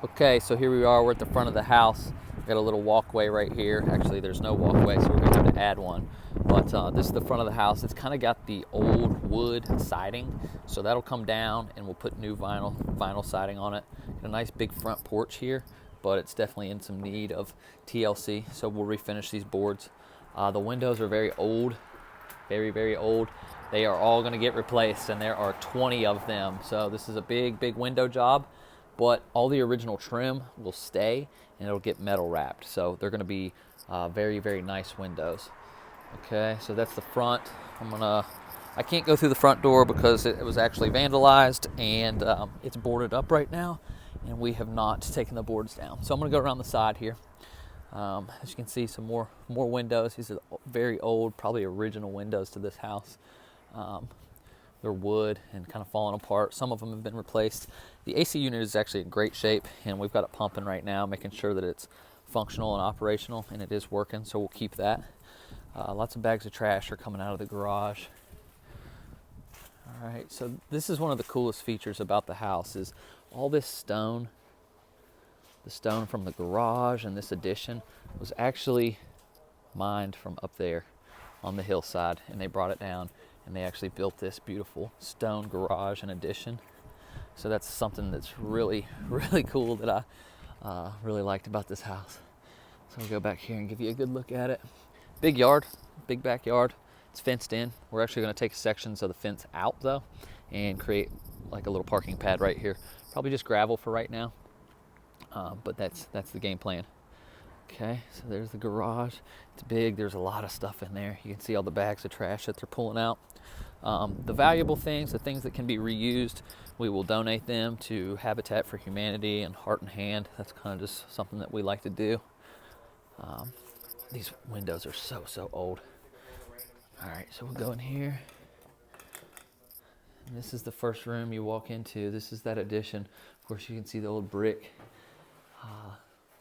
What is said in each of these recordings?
Okay, so here we are. We're at the front of the house. We got a little walkway right here. Actually, there's no walkway, so we're going to have to add one. But this is the front of the house. It's kind of got the old wood siding, so that'll come down, and we'll put new vinyl siding on it. Got a nice big front porch here, but it's definitely in some need of TLC, so we'll refinish these boards. The windows are very old, very old. They are all going to get replaced, and there are 20 of them. So this is a big window job. But all the original trim will stay, and it'll get metal wrapped. So they're going to be very nice windows. Okay, so that's the front. I can't go through the front door because it was actually vandalized, and it's boarded up right now, and we have not taken the boards down. So I'm going to go around the side here. As you can see, some more windows. These are very old, probably original windows to this house. They're wood and kind of falling apart. Some of them have been replaced. The AC unit is actually in great shape, and we've got it pumping right now, making sure that it's functional and operational, and it is working, so we'll keep that. Lots of bags of trash are coming out of the garage. All right, so this is one of the coolest features about the house is all this stone. The stone from the garage and this addition was actually mined from up there on the hillside, and they brought it down, and they actually built this beautiful stone garage and addition. So that's something that's really cool that I really liked about this house. So I'll go back here and give you a good look at it. Big yard, big backyard. It's fenced in. We're actually going to take sections of the fence out though and create like a little parking pad right here. Probably just gravel for right now, but that's the game plan. Okay, so there's the garage. It's big. There's a lot of stuff in there. You can see all the bags of trash that they're pulling out. The valuable things, the things that can be reused, we will donate them to Habitat for Humanity and Heart and Hand. That's kind of just something that we like to do. These windows are so old. All right, so we'll go in here. And this is the first room you walk into. This is that addition. Of course, you can see the old brick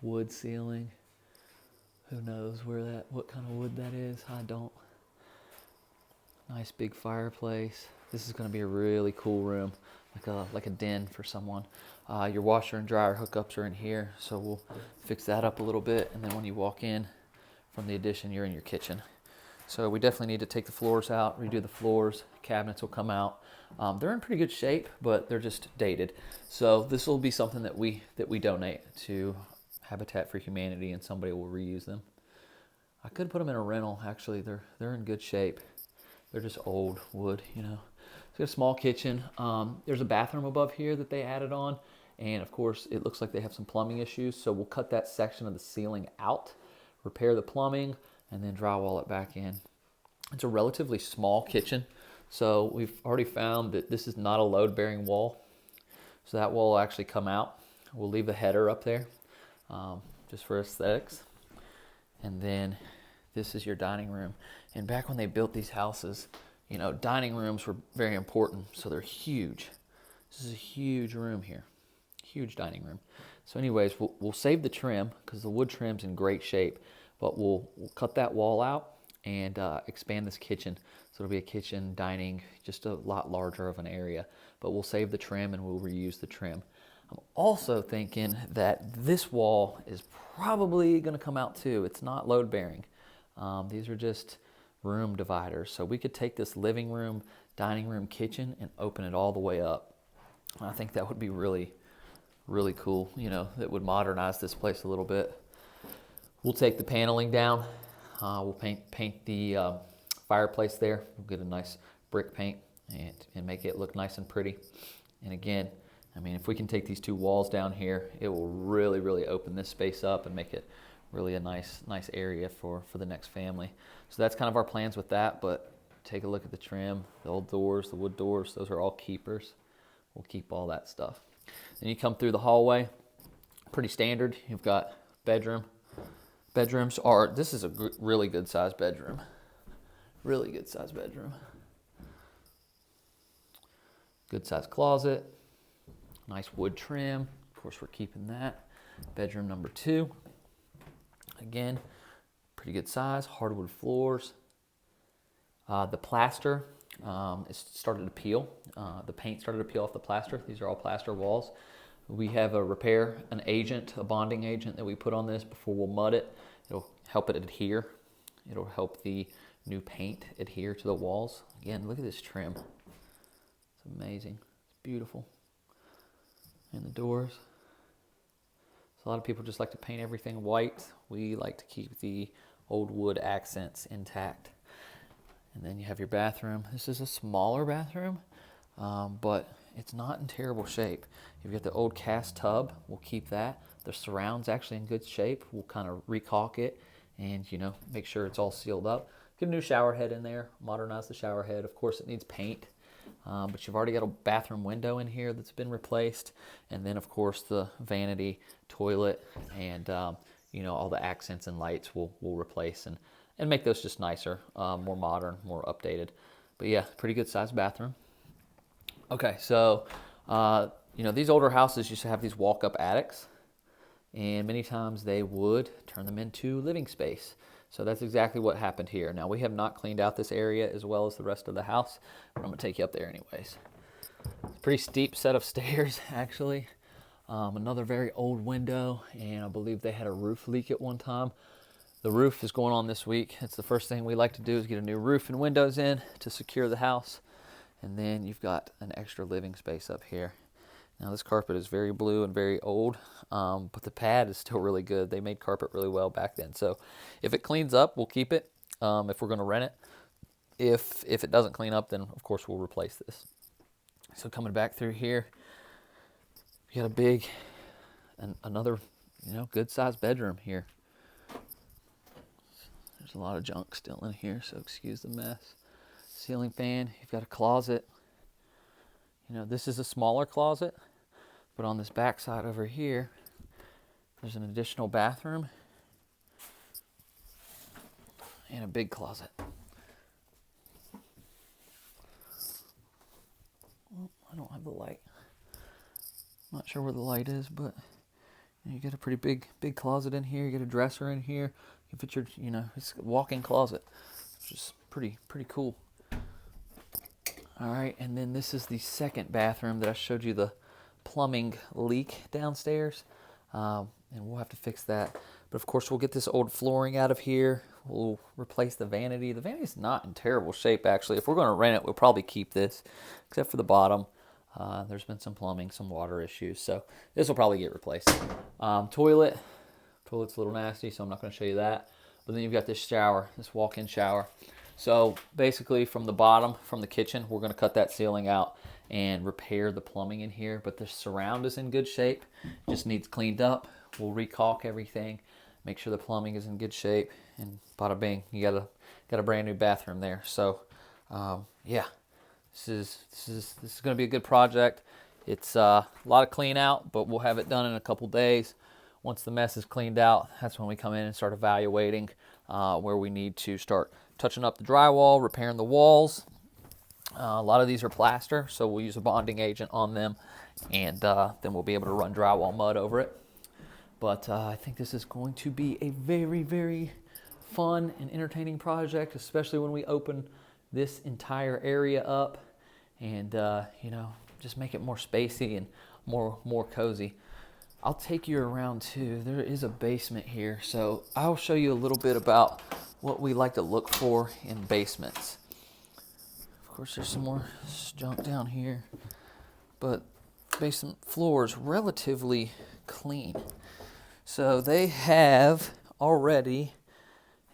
wood ceiling. Who knows what kind of wood that is? I don't. Nice big fireplace. This is going to be a really cool room, like a den for someone. Your washer and dryer hookups are in here, so we'll fix that up a little bit. And then when you walk in from the addition, you're in your kitchen. So we definitely need to take the floors out, redo the floors. Cabinets will come out. They're in pretty good shape, but they're just dated. So this will be something that we donate to Habitat for Humanity, and somebody will reuse them. I could put them in a rental. Actually, they're in good shape. They're just old wood, you know. So a small kitchen. There's a bathroom above here that they added on, and of course, it looks like they have some plumbing issues. So we'll cut that section of the ceiling out, repair the plumbing, and then drywall it back in. It's a relatively small kitchen, so we've already found that this is not a load-bearing wall. So that wall will actually come out. We'll leave the header up there. Just for aesthetics. And then this is your dining room. And back when they built these houses, you know, dining rooms were very important, so they're huge. This is a huge room here, huge dining room. So anyways, we'll save the trim because the wood trim's in great shape, but we'll cut that wall out and expand this kitchen. So it'll be a kitchen, dining, just a lot larger of an area, but we'll save the trim and we'll reuse the trim. I'm also thinking that this wall is probably going to come out too. It's not load bearing. These are just room dividers. So we could take this living room, dining room, kitchen and open it all the way up. I think that would be really cool. You know, that would modernize this place a little bit. We'll take the paneling down. We'll paint the fireplace there. We'll get a nice brick paint and make it look nice and pretty. And again, I mean, if we can take these two walls down here, it will really open this space up and make it really a nice area for the next family. So that's kind of our plans with that, but take a look at the trim, the old doors, the wood doors, those are all keepers. We'll keep all that stuff. Then you come through the hallway, pretty standard. You've got bedroom. This is a really good sized bedroom. Really good sized bedroom. Good sized closet. Nice wood trim. Of course, we're keeping that. Bedroom number 2. Again, pretty good size. Hardwood floors. The plaster it started to peel. The paint started to peel off the plaster. These are all plaster walls. We have an agent, a bonding agent that we put on this before we'll mud it. It'll help it adhere. It'll help the new paint adhere to the walls. Again, look at this trim. It's amazing. It's beautiful. And the doors. So a lot of people just like to paint everything white. We like to keep the old wood accents intact. And then you have your bathroom. This is a smaller bathroom, but it's not in terrible shape. You've got the old cast tub. We'll keep that. The surround's actually in good shape. We'll kind of recaulk it and, you know, make sure it's all sealed up. Get a new shower head in there. Modernize the shower head. Of course, it needs paint. But you've already got a bathroom window in here that's been replaced. And then, of course, the vanity, toilet, and, you know, all the accents and lights we'll replace and make those just nicer, more modern, more updated. But yeah, pretty good sized bathroom. Okay, so, you know, these older houses used to have these walk-up attics. And many times they would turn them into living space. So that's exactly what happened here. Now, we have not cleaned out this area as well as the rest of the house, but I'm going to take you up there anyways. It's a pretty steep set of stairs, actually. Another very old window, and I believe they had a roof leak at one time. The roof is going on this week. It's the first thing we like to do is get a new roof and windows in to secure the house. And then you've got an extra living space up here. Now, this carpet is very blue and very old, but the pad is still really good. They made carpet really well back then. So if it cleans up, we'll keep it if we're going to rent it. If it doesn't clean up, then, of course, we'll replace this. So coming back through here, we got a big, another, you know, good-sized bedroom here. There's a lot of junk still in here, so excuse the mess. Ceiling fan. You've got a closet. You know, this is a smaller closet, but on this back side over here, there's an additional bathroom and a big closet. Oh, I don't have the light. I'm not sure where the light is, but you get a pretty big closet in here. You get a dresser in here. You fit your, you know, it's a walk-in closet, which is pretty cool. All right, and then this is the second bathroom that I showed you the plumbing leak downstairs, and we'll have to fix that. But of course, we'll get this old flooring out of here. We'll replace the vanity. The vanity's not in terrible shape, actually. If we're going to rent it, we'll probably keep this, except for the bottom. There's been some plumbing, some water issues, so this will probably get replaced. Toilet's a little nasty, so I'm not going to show you that. But then you've got this shower, this walk-in shower. So basically from the bottom, from the kitchen, we're going to cut that ceiling out and repair the plumbing in here. But the surround is in good shape. Just needs cleaned up. We'll recaulk everything, make sure the plumbing is in good shape, and bada bing, you got a brand new bathroom there. So yeah, this is going to be a good project. It's a lot of clean out, but we'll have it done in a couple days. Once the mess is cleaned out, that's when we come in and start evaluating where we need to start touching up the drywall, repairing the walls. A lot of these are plaster, so we'll use a bonding agent on them, and then we'll be able to run drywall mud over it. But I think this is going to be a very, very fun and entertaining project, especially when we open this entire area up and, you know, just make it more spacey and more cozy. I'll take you around too. There is a basement here, so I'll show you a little bit about what we like to look for in basements. Of course, there's some more junk down here, but basement floor is relatively clean. So they have already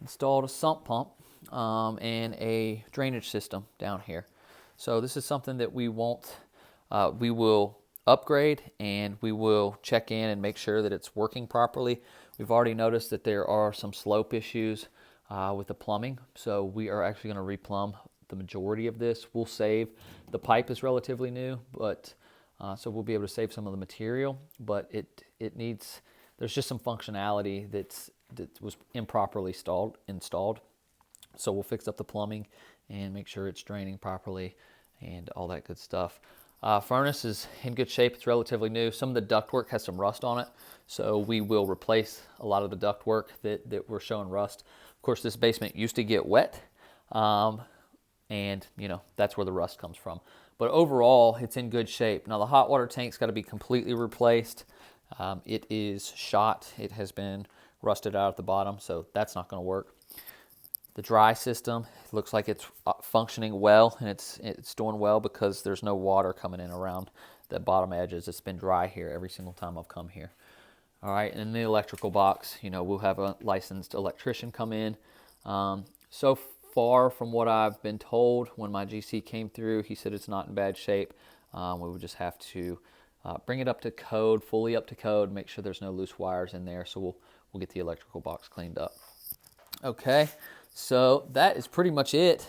installed a sump pump and a drainage system down here. So this is something that we will upgrade, and we will check in and make sure that it's working properly. We've already noticed that there are some slope issues with the plumbing, so we are actually going to replumb the majority of this. We'll save, the pipe is relatively new, but so we'll be able to save some of the material, but it needs, there's just some functionality that was improperly installed. So we'll fix up the plumbing and make sure it's draining properly and all that good stuff. Furnace is in good shape. It's relatively new. Some of the ductwork has some rust on it, so we will replace a lot of the ductwork that we're showing rust. Of course, this basement used to get wet, and you know, that's where the rust comes from. But overall, it's in good shape. Now the hot water tank's got to be completely replaced. It is shot. It has been rusted out at the bottom, so that's not going to work. The dry system looks like it's functioning well, and it's doing well because there's no water coming in around the bottom edges. It's been dry here every single time I've come here. All right, and in the electrical box, you know, we'll have a licensed electrician come in. So far from what I've been told, when my GC came through, he said it's not in bad shape. We would just have to bring it up to code, fully up to code, make sure there's no loose wires in there. So we'll get the electrical box cleaned up. Okay, so that is pretty much it.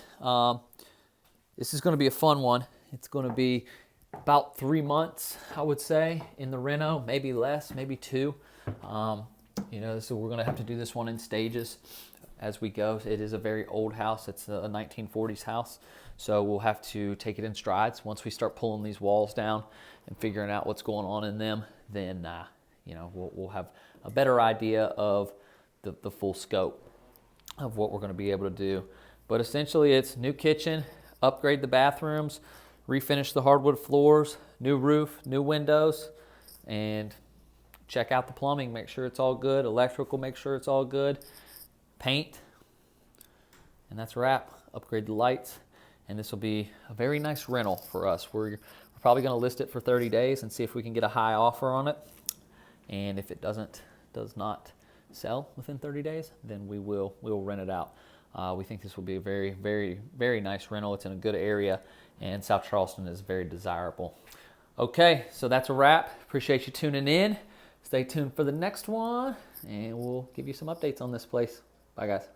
This is going to be a fun one. It's going to be about 3 months, I would say, in the reno, maybe less, maybe 2. You know, so we're going to have to do this one in stages as we go. It is a very old house. It's a 1940s house, so we'll have to take it in strides. Once we start pulling these walls down and figuring out what's going on in them, then you know, we'll have a better idea of the full scope of what we're going to be able to do. But essentially, it's new kitchen, upgrade the bathrooms, refinish the hardwood floors, new roof, new windows, and check out the plumbing, make sure it's all good. Electrical, make sure it's all good. Paint, and that's a wrap. Upgrade the lights, and this will be a very nice rental for us. We're probably going to list it for 30 days and see if we can get a high offer on it. And if it does not sell within 30 days, then we'll rent it out. We think this will be a very, very, very nice rental. It's in a good area, and South Charleston is very desirable. Okay, so that's a wrap. Appreciate you tuning in. Stay tuned for the next one, and we'll give you some updates on this place. Bye, guys.